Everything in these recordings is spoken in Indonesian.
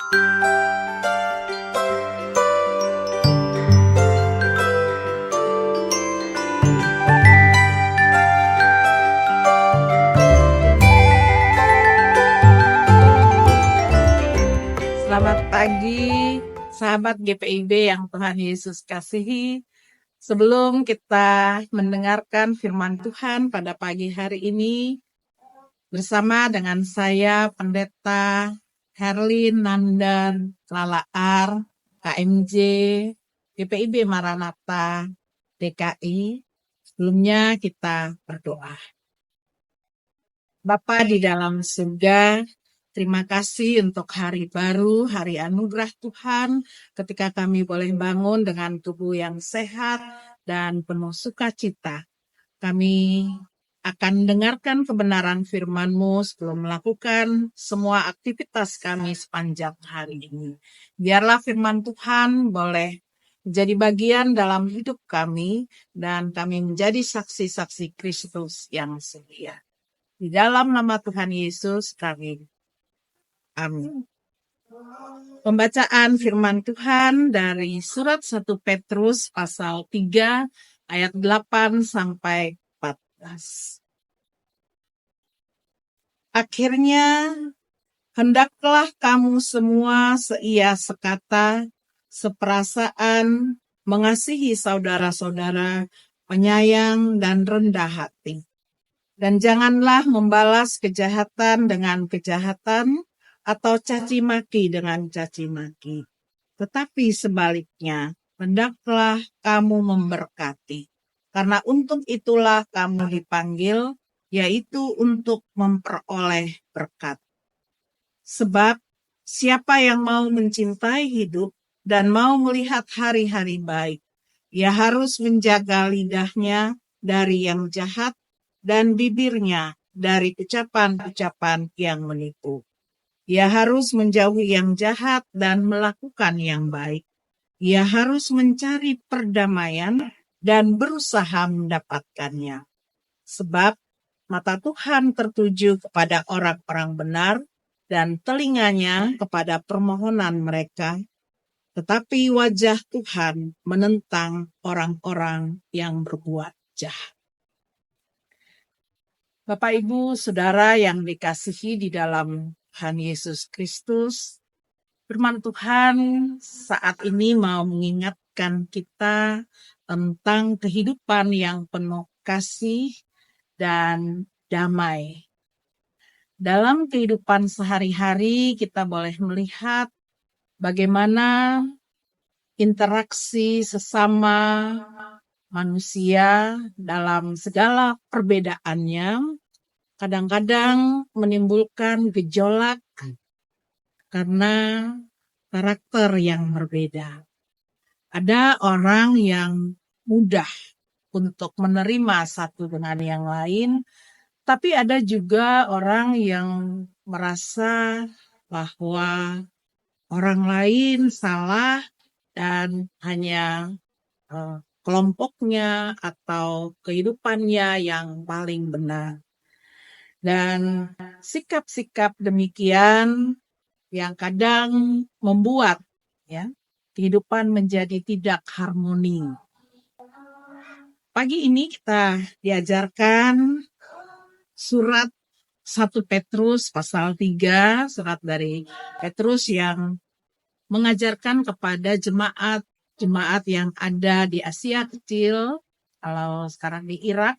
Selamat pagi, sahabat GPIB yang Tuhan Yesus kasihi. Sebelum kita mendengarkan firman Tuhan pada pagi hari ini, bersama dengan saya, Pendeta Herlin Nandan Lalaar, KMJ, GPIB Maranatha, DKI. Sebelumnya kita berdoa. Bapa di dalam surga, terima kasih untuk hari baru, hari anugerah Tuhan, ketika kami boleh bangun dengan tubuh yang sehat dan penuh sukacita. Kami akan dengarkan kebenaran firman-Mu sebelum melakukan semua aktivitas kami sepanjang hari ini. Biarlah firman Tuhan boleh menjadi bagian dalam hidup kami, dan kami menjadi saksi-saksi Kristus yang setia. Di dalam nama Tuhan Yesus kami. Amin. Pembacaan firman Tuhan dari surat 1 Petrus pasal 3 ayat 8 sampai 14. Akhirnya, hendaklah kamu semua seia sekata, seperasaan, mengasihi saudara-saudara, penyayang dan rendah hati. Dan janganlah membalas kejahatan dengan kejahatan atau caci maki dengan caci maki. Tetapi sebaliknya, hendaklah kamu memberkati. Karena untuk itulah kamu dipanggil, yaitu untuk memperoleh berkat. Sebab siapa yang mau mencintai hidup dan mau melihat hari-hari baik, ia harus menjaga lidahnya dari yang jahat dan bibirnya dari ucapan-ucapan yang menipu. Ia harus menjauhi yang jahat dan melakukan yang baik. Ia harus mencari perdamaian dan berusaha mendapatkannya. Sebab mata Tuhan tertuju kepada orang-orang benar dan telinganya kepada permohonan mereka. Tetapi wajah Tuhan menentang orang-orang yang berbuat jahat. Bapak, Ibu, Saudara yang dikasihi di dalam Tuhan Yesus Kristus, firman Tuhan saat ini mau mengingatkan kita tentang kehidupan yang penuh kasih dan damai. Dalam kehidupan sehari-hari kita boleh melihat bagaimana interaksi sesama manusia dalam segala perbedaannya kadang-kadang menimbulkan gejolak karena karakter yang berbeda. Ada orang yang mudah untuk menerima satu dengan yang lain, tapi ada juga orang yang merasa bahwa orang lain salah dan hanya kelompoknya atau kehidupannya yang paling benar. Dan sikap-sikap demikian yang kadang membuat kehidupan menjadi tidak harmoni. Pagi ini kita diajarkan surat 1 Petrus pasal 3, surat dari Petrus yang mengajarkan kepada jemaat yang ada di Asia Kecil, kalau sekarang di Irak,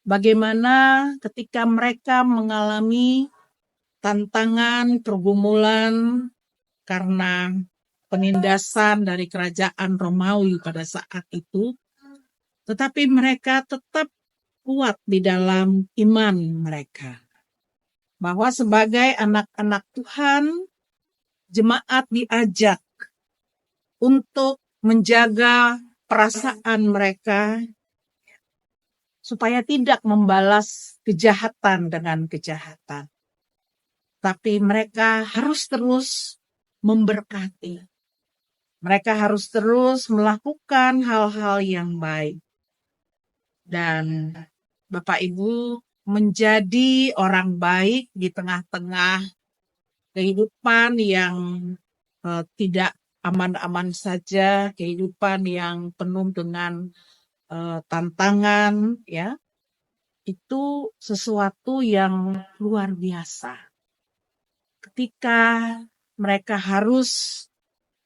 bagaimana ketika mereka mengalami tantangan, pergumulan karena penindasan dari kerajaan Romawi pada saat itu, tetapi mereka tetap kuat di dalam iman mereka. Bahwa sebagai anak-anak Tuhan, jemaat diajak untuk menjaga perasaan mereka supaya tidak membalas kejahatan dengan kejahatan. Tapi mereka harus terus memberkati. Mereka harus terus melakukan hal-hal yang baik. Dan Bapak Ibu menjadi orang baik di tengah-tengah kehidupan yang tidak aman-aman saja, kehidupan yang penuh dengan tantangan, ya, itu sesuatu yang luar biasa. Ketika mereka harus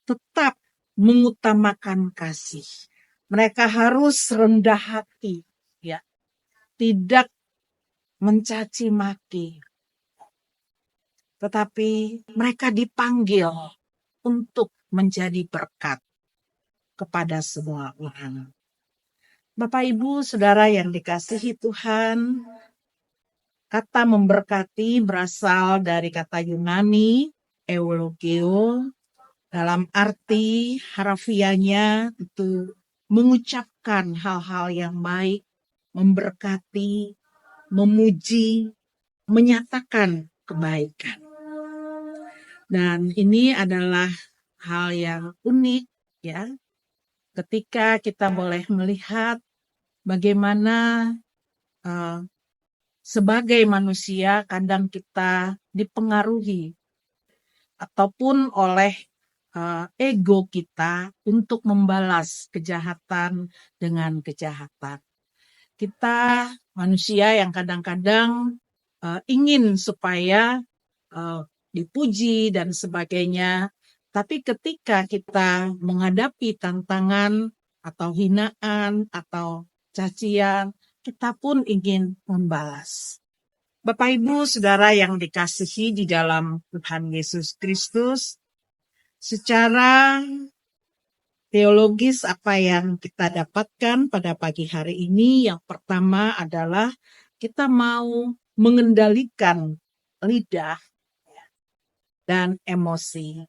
tetap mengutamakan kasih, mereka harus rendah hati, ya, tidak mencaci maki, tetapi mereka dipanggil untuk menjadi berkat kepada semua orang. Bapak, Ibu, Saudara yang dikasihi Tuhan, kata memberkati berasal dari kata Yunani, eulogio, dalam arti harafiahnya itu mengucapkan hal-hal yang baik, memberkati, memuji, menyatakan kebaikan. Dan ini adalah hal yang unik, ya, ketika kita boleh melihat bagaimana sebagai manusia kadang kita dipengaruhi ataupun oleh ego kita untuk membalas kejahatan dengan kejahatan. Kita manusia yang kadang-kadang ingin supaya dipuji dan sebagainya, tapi ketika kita menghadapi tantangan atau hinaan atau cacian, kita pun ingin membalas. Bapak, Ibu, Saudara yang dikasihi di dalam Tuhan Yesus Kristus, secara teologis apa yang kita dapatkan pada pagi hari ini, yang pertama adalah kita mau mengendalikan lidah dan emosi,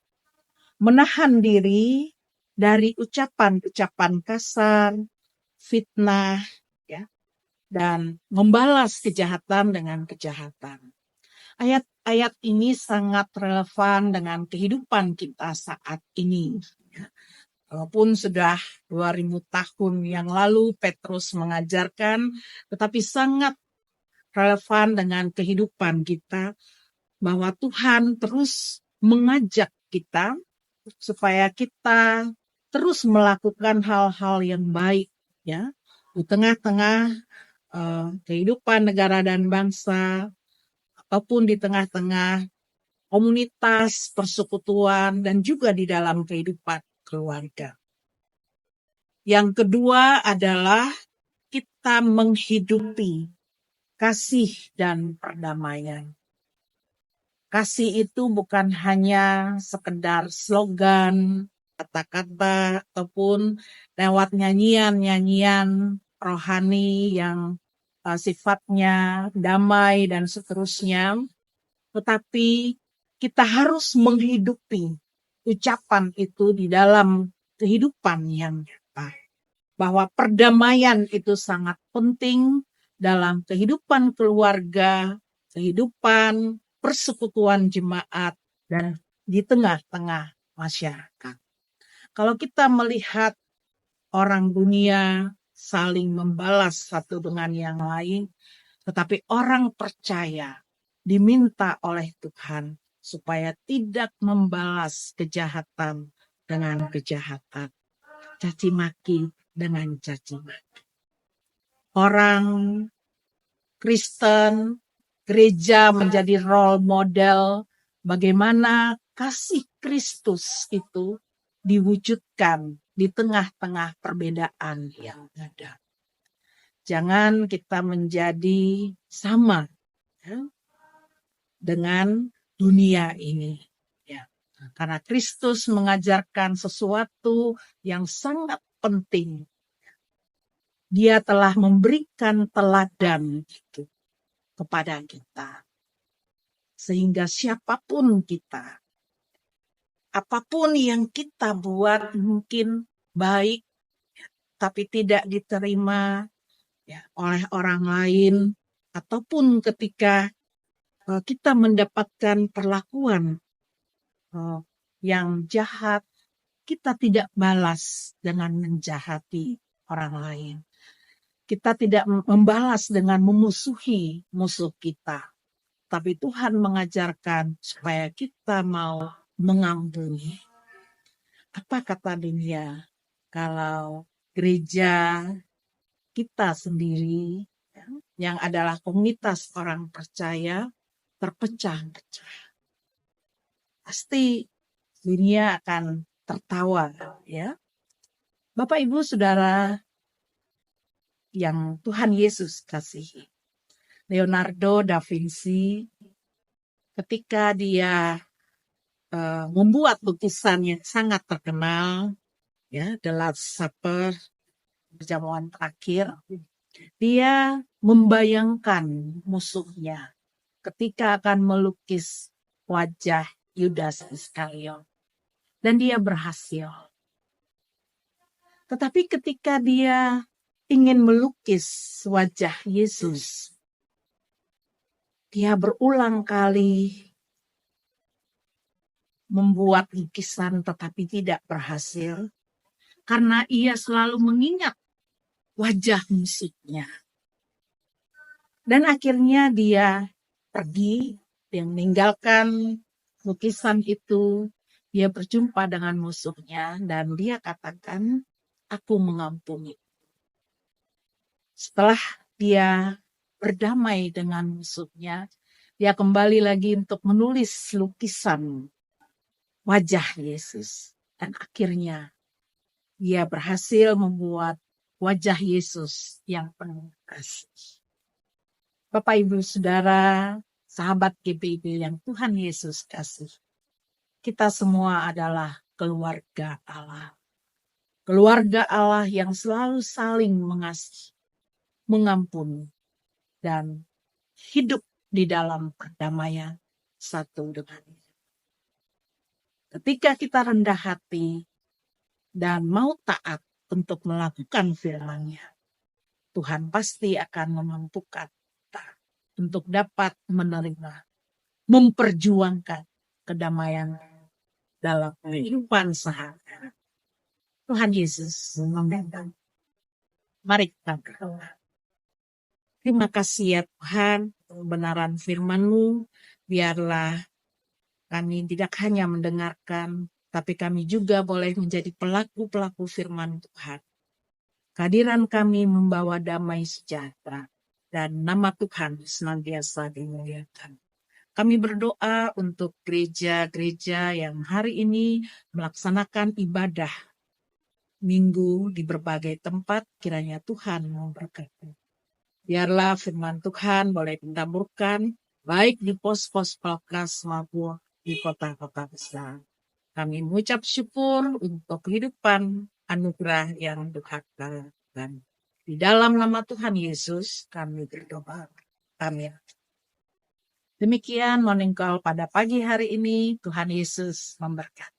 menahan diri dari ucapan-ucapan kasar, fitnah, ya, dan membalas kejahatan dengan kejahatan. Ayat-ayat ini sangat relevan dengan kehidupan kita saat ini. Walaupun sudah 2000 tahun yang lalu Petrus mengajarkan, tetapi sangat relevan dengan kehidupan kita, bahwa Tuhan terus mengajak kita supaya kita terus melakukan hal-hal yang baik, ya, di tengah-tengah kehidupan negara dan bangsa, ataupun di tengah-tengah komunitas, persekutuan, dan juga di dalam kehidupan keluarga. Yang kedua adalah kita menghidupi kasih dan perdamaian. Kasih itu bukan hanya sekedar slogan, kata-kata, ataupun lewat nyanyian-nyanyian rohani yang sifatnya damai dan seterusnya. Tetapi kita harus menghidupi ucapan itu di dalam kehidupan yang nyata. Bahwa perdamaian itu sangat penting dalam kehidupan keluarga, kehidupan persekutuan jemaat, dan di tengah-tengah masyarakat. Kalau kita melihat orang dunia saling membalas satu dengan yang lain, tetapi orang percaya diminta oleh Tuhan supaya tidak membalas kejahatan dengan kejahatan, caci maki dengan caci maki. Orang Kristen, gereja menjadi role model bagaimana kasih Kristus itu diwujudkan di tengah-tengah perbedaan yang ada. Jangan kita menjadi sama, ya, dengan dunia ini, ya. Karena Kristus mengajarkan sesuatu yang sangat penting. Dia telah memberikan teladan itu kepada kita. Sehingga siapapun kita, apapun yang kita buat mungkin baik, tapi tidak diterima, ya, oleh orang lain, ataupun ketika kita mendapatkan perlakuan yang jahat, kita tidak balas dengan menjahati orang lain. Kita tidak membalas dengan memusuhi musuh kita. tapi Tuhan mengajarkan supaya kita mau mengampuni. Apa kata dunia? Kalau gereja kita sendiri, ya, yang adalah komunitas orang percaya, terpecah-pecah, pasti dunia akan tertawa, ya. Bapak Ibu Saudara yang Tuhan Yesus kasihi, Leonardo da Vinci ketika dia membuat lukisan yang sangat terkenal, ya, The Last Supper, perjamuan terakhir, dia membayangkan musuhnya ketika akan melukis wajah Yudas Iskariot. Dan dia berhasil. Tetapi ketika dia ingin melukis wajah Yesus, dia berulang kali membuat lukisan tetapi tidak berhasil. Karena ia selalu mengingat wajah musuhnya. Dan akhirnya dia pergi, dia meninggalkan lukisan itu, dia berjumpa dengan musuhnya dan dia katakan, aku mengampuni. Setelah dia berdamai dengan musuhnya, dia kembali lagi untuk menulis lukisan wajah Yesus. Dan akhirnya dia berhasil membuat wajah Yesus yang penuh kasih. Bapak, Ibu, Saudara, sahabat GPIB yang Tuhan Yesus kasih. Kita semua adalah keluarga Allah. Keluarga Allah yang selalu saling mengasihi, mengampuni, dan hidup di dalam perdamaian satu dengan lain. Ketika kita rendah hati dan mau taat untuk melakukan firman-Nya, Tuhan pasti akan memampukan kita untuk dapat menerima, memperjuangkan kedamaian dalam kehidupan sehari-hari. Tuhan Yesus memberkati. Mari kita berdoa. Terima kasih ya Tuhan, kebenaran firman-Mu. Biarlah kami tidak hanya mendengarkan, tapi kami juga boleh menjadi pelaku-pelaku firman Tuhan. Kehadiran kami membawa damai sejahtera, dan nama Tuhan senantiasa dimuliakan. Kami berdoa untuk gereja-gereja yang hari ini melaksanakan ibadah minggu di berbagai tempat, kiranya Tuhan memberkati. Biarlah firman Tuhan boleh ditaburkan, baik di pos-pos pelkas maupun di kota-kota besar. Kami mengucap syukur untuk kehidupan anugerah yang Tuhan berikan. Di dalam nama Tuhan Yesus kami berdoa. Amin. Demikian morning call pada pagi hari ini. Tuhan Yesus memberkati.